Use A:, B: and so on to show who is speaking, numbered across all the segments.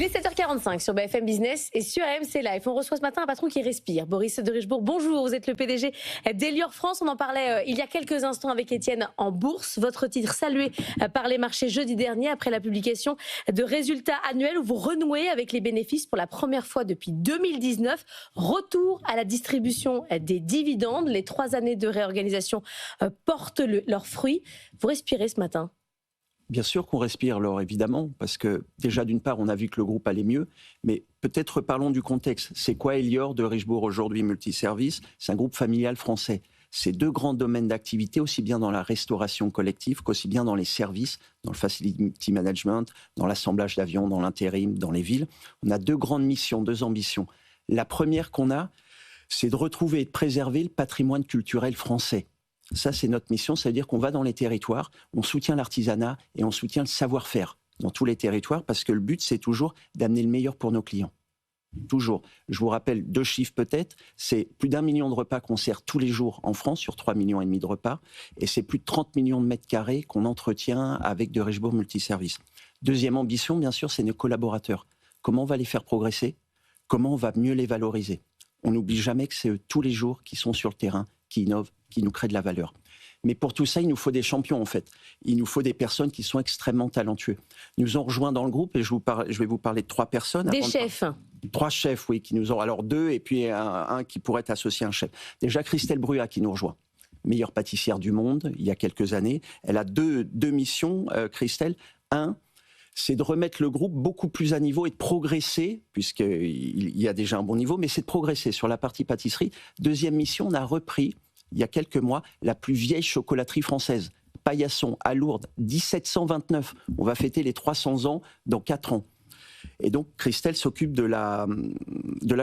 A: Il est 7h45 sur BFM Business et sur AMC Live. On reçoit ce matin un patron qui respire. Boris de Richebourg, bonjour. Vous êtes le PDG d'Elior France. On en parlait il y a quelques instants avec Étienne en bourse. Votre titre salué par les marchés jeudi dernier après la publication de résultats annuels où vous renouez avec les bénéfices pour la première fois depuis 2019. Retour à la distribution des dividendes. Les 3 années de réorganisation portent leurs fruits. Vous respirez ce matin?
B: Bien sûr qu'on respire, Laure, évidemment, parce que déjà, d'une part, on a vu que le groupe allait mieux, mais peut-être parlons du contexte. C'est quoi Elior de Richebourg aujourd'hui multiservice? C'est un groupe familial français. C'est 2 grands domaines d'activité, aussi bien dans la restauration collective qu'aussi bien dans les services, dans le facility management, dans l'assemblage d'avions, dans l'intérim, dans les villes. On a 2 grandes missions, 2 ambitions. La première qu'on a, c'est de retrouver et de préserver le patrimoine culturel français. Ça, c'est notre mission, ça veut dire qu'on va dans les territoires, on soutient l'artisanat et on soutient le savoir-faire dans tous les territoires parce que le but, c'est toujours d'amener le meilleur pour nos clients. Toujours. Je vous rappelle 2 chiffres peut-être, c'est plus d'1 million de repas qu'on sert tous les jours en France sur 3,5 millions de repas et c'est plus de 30 millions de mètres carrés qu'on entretient avec de Richebourg Multiservice. Deuxième ambition, bien sûr, c'est nos collaborateurs. Comment on va les faire progresser? Comment on va mieux les valoriser? On n'oublie jamais que c'est eux tous les jours qui sont sur le terrain, qui innovent, qui nous créent de la valeur. Mais pour tout ça, il nous faut des champions, en fait. Il nous faut des personnes qui sont extrêmement talentueuses. Nous ont rejoints dans le groupe, et je vais vous parler de 3 personnes.
A: Des chefs.
B: 3 chefs, oui, qui nous ont... Alors 2, et puis un qui pourrait être associé à un chef. Déjà, Christelle Bruat, qui nous rejoint. Meilleure pâtissière du monde, il y a quelques années. Elle a deux missions, Christelle. 1, c'est de remettre le groupe beaucoup plus à niveau et de progresser, puisqu'il y a déjà un bon niveau, mais c'est de progresser sur la partie pâtisserie. Deuxième mission, on a repris, il y a quelques mois, la plus vieille chocolaterie française, Paillasson, à Lourdes, 1729. On va fêter les 300 ans dans 4 ans. Et donc, Christelle s'occupe de la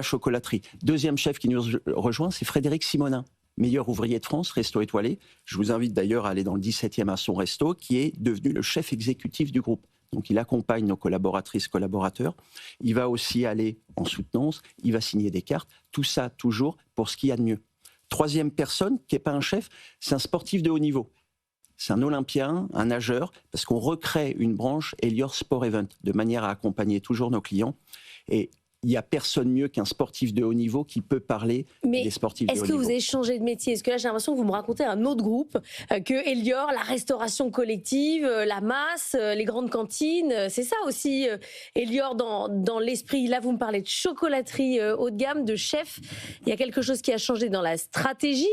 B: chocolaterie. Deuxième chef qui nous rejoint, c'est Frédéric Simonin, meilleur ouvrier de France, resto étoilé. Je vous invite d'ailleurs à aller dans le 17e à son resto, qui est devenu le chef exécutif du groupe. Donc, il accompagne nos collaboratrices, collaborateurs. Il va aussi aller en soutenance. Il va signer des cartes. Tout ça, toujours, pour ce qu'il y a de mieux. Troisième personne, qui n'est pas un chef, c'est un sportif de haut niveau. C'est un olympien, un nageur, parce qu'on recrée une branche Elior Sport Event, de manière à accompagner toujours nos clients. Et il n'y a personne mieux qu'un sportif de haut niveau qui peut parler des sportifs de haut niveau.
A: Est-ce que vous avez changé de métier? Est-ce que là, j'ai l'impression que vous me racontez un autre groupe que Elior, la restauration collective, la masse, les grandes cantines. C'est ça aussi, Elior, dans l'esprit. Là, vous me parlez de chocolaterie haut de gamme, de chef. Il y a quelque chose qui a changé dans la stratégie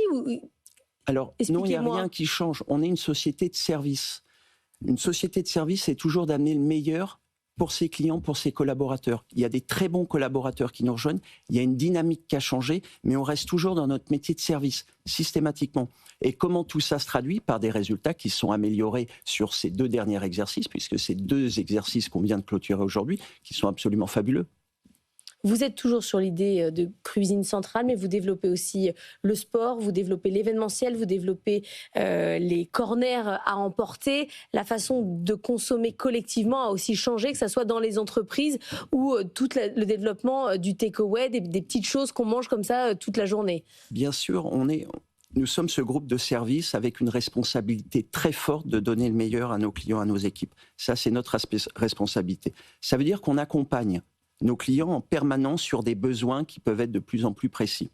B: Alors, non, il n'y a rien qui change. On est une société de service. Une société de service, c'est toujours d'amener le meilleur pour ses clients, pour ses collaborateurs. Il y a des très bons collaborateurs qui nous rejoignent. Il y a une dynamique qui a changé, mais on reste toujours dans notre métier de service, systématiquement. Et comment tout ça se traduit? Par des résultats qui sont améliorés sur ces 2 derniers exercices, puisque ces 2 exercices qu'on vient de clôturer aujourd'hui, qui sont absolument fabuleux.
A: Vous êtes toujours sur l'idée de cuisine centrale, mais vous développez aussi le sport, vous développez l'événementiel, vous développez les corners à emporter. La façon de consommer collectivement a aussi changé, que ce soit dans les entreprises ou tout le développement du takeaway, des petites choses qu'on mange comme ça toute la journée.
B: Bien sûr, nous sommes ce groupe de service avec une responsabilité très forte de donner le meilleur à nos clients, à nos équipes. Ça, c'est notre responsabilité. Ça veut dire qu'on accompagne nos clients en permanence sur des besoins qui peuvent être de plus en plus précis.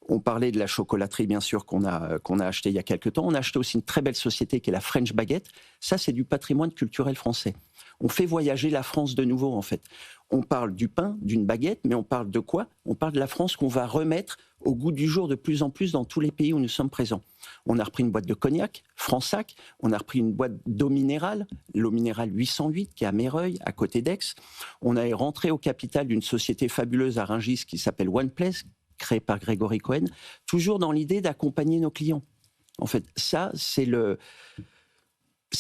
B: On parlait de la chocolaterie, bien sûr, qu'on a acheté il y a quelques temps. On a acheté aussi une très belle société qui est la French Baguette. Ça, c'est du patrimoine culturel français. On fait voyager la France de nouveau, en fait. On parle du pain, d'une baguette, mais on parle de quoi? On parle de la France qu'on va remettre au goût du jour de plus en plus dans tous les pays où nous sommes présents. On a repris une boîte de cognac, Fransac. On a repris une boîte d'eau minérale, l'eau minérale 808, qui est à Méreuil, à côté d'Aix. On est rentré au capital d'une société fabuleuse à Rungis qui s'appelle OnePlace, créée par Grégory Cohen, toujours dans l'idée d'accompagner nos clients. En fait, ça, c'est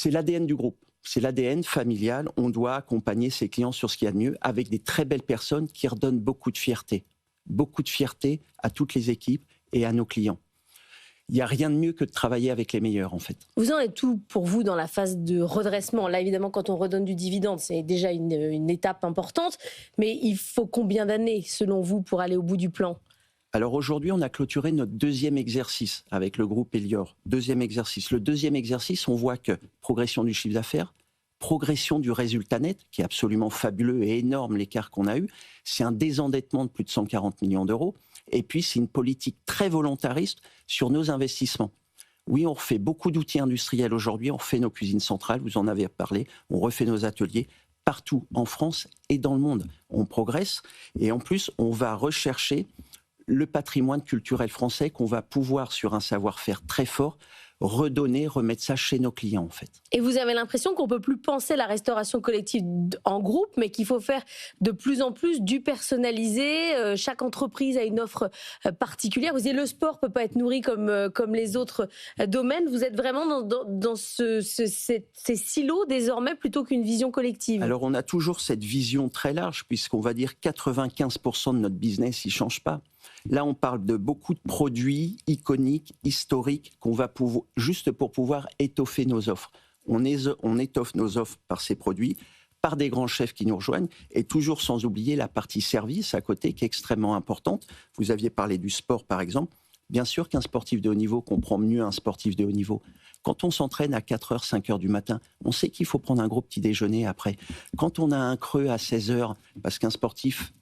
B: l'ADN du groupe. C'est l'ADN familial. On doit accompagner ses clients sur ce qu'il y a de mieux avec des très belles personnes qui redonnent beaucoup de fierté. Beaucoup de fierté à toutes les équipes et à nos clients. Il n'y a rien de mieux que de travailler avec les meilleurs, en fait.
A: Vous en êtes où pour vous dans la phase de redressement? Là, évidemment, quand on redonne du dividende, c'est déjà une étape importante. Mais il faut combien d'années, selon vous, pour aller au bout du plan?
B: Alors aujourd'hui, on a clôturé notre 2e exercice avec le groupe Elior. 2e exercice. Le 2e exercice, on voit que progression du chiffre d'affaires, progression du résultat net, qui est absolument fabuleux et énorme, l'écart qu'on a eu. C'est un désendettement de plus de 140 millions d'euros. Et puis, c'est une politique très volontariste sur nos investissements. Oui, on refait beaucoup d'outils industriels aujourd'hui, on refait nos cuisines centrales, vous en avez parlé, on refait nos ateliers partout en France et dans le monde. On progresse et en plus, on va rechercher le patrimoine culturel français qu'on va pouvoir, sur un savoir-faire très fort, redonner, remettre ça chez nos clients en fait.
A: Et vous avez l'impression qu'on ne peut plus penser la restauration collective en groupe, mais qu'il faut faire de plus en plus du personnalisé. Chaque entreprise a une offre particulière. Vous dites le sport ne peut pas être nourri comme les autres domaines. Vous êtes vraiment dans ces silos désormais plutôt qu'une vision collective.
B: Alors on a toujours cette vision très large puisqu'on va dire 95% de notre business, il ne change pas. Là, on parle de beaucoup de produits iconiques, historiques, qu'on va pouvoir, juste pour pouvoir étoffer nos offres. On étoffe nos offres par ces produits, par des grands chefs qui nous rejoignent, et toujours sans oublier la partie service à côté, qui est extrêmement importante. Vous aviez parlé du sport, par exemple. Bien sûr qu'un sportif de haut niveau comprend mieux un sportif de haut niveau. Quand on s'entraîne à 4h, 5h du matin, on sait qu'il faut prendre un gros petit déjeuner après. Quand on a un creux à 16h, parce qu'un sportif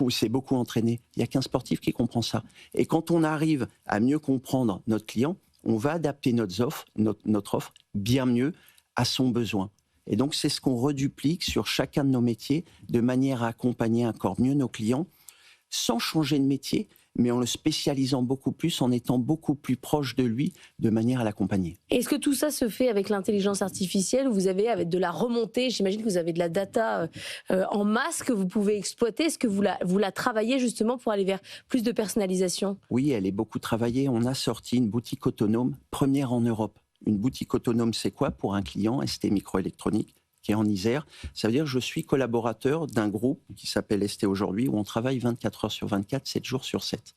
B: s'est beaucoup entraîné. Il n'y a qu'un sportif qui comprend ça. Et quand on arrive à mieux comprendre notre client, on va adapter notre offre bien mieux à son besoin. Et donc, c'est ce qu'on reduplique sur chacun de nos métiers de manière à accompagner encore mieux nos clients sans changer de métier, mais en le spécialisant beaucoup plus, en étant beaucoup plus proche de lui, de manière à l'accompagner.
A: Est-ce que tout ça se fait avec l'intelligence artificielle ou vous avez avec de la remontée? J'imagine que vous avez de la data en masse que vous pouvez exploiter. Est-ce que vous la travaillez justement pour aller vers plus de personnalisation?
B: Oui, elle est beaucoup travaillée. On a sorti une boutique autonome, première en Europe. Une boutique autonome, c'est quoi pour un client ST Microélectronique qui est en Isère? Ça veut dire que je suis collaborateur d'un groupe qui s'appelle ST aujourd'hui, où on travaille 24 heures sur 24, 7 jours sur 7.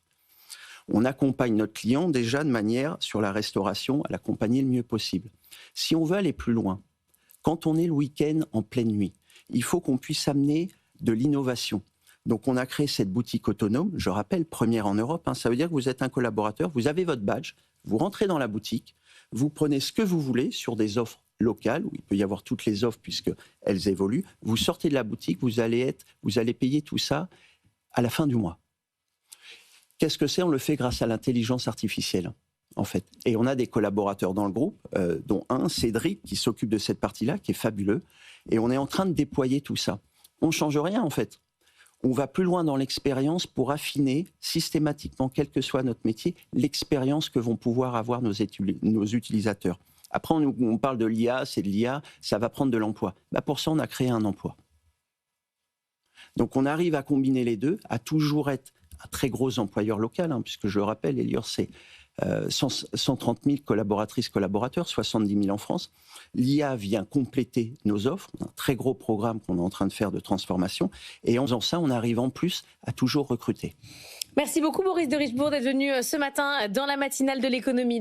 B: On accompagne notre client déjà de manière, sur la restauration, à l'accompagner le mieux possible. Si on veut aller plus loin, quand on est le week-end en pleine nuit, il faut qu'on puisse amener de l'innovation. Donc on a créé cette boutique autonome, je rappelle, première en Europe. Ça veut dire que vous êtes un collaborateur, vous avez votre badge, vous rentrez dans la boutique, vous prenez ce que vous voulez sur des offres locales, où il peut y avoir toutes les offres puisqu'elles évoluent. Vous sortez de la boutique, vous allez payer tout ça à la fin du mois. Qu'est-ce que c'est? On le fait grâce à l'intelligence artificielle, en fait. Et on a des collaborateurs dans le groupe, dont un, Cédric, qui s'occupe de cette partie-là, qui est fabuleux. Et on est en train de déployer tout ça. On ne change rien, en fait. On va plus loin dans l'expérience pour affiner systématiquement, quel que soit notre métier, l'expérience que vont pouvoir avoir nos utilisateurs. Après, on parle de l'IA, c'est de l'IA, ça va prendre de l'emploi. Pour ça, on a créé un emploi. Donc, on arrive à combiner les deux, à toujours être un très gros employeur local, puisque je le rappelle, Elior, c'est 130 000 collaboratrices, collaborateurs, 70 000 en France. L'IA vient compléter nos offres, un très gros programme qu'on est en train de faire de transformation. Et en faisant ça, on arrive en plus à toujours recruter.
A: Merci beaucoup Boris de Richebourg d'être venu ce matin dans la matinale de l'économie.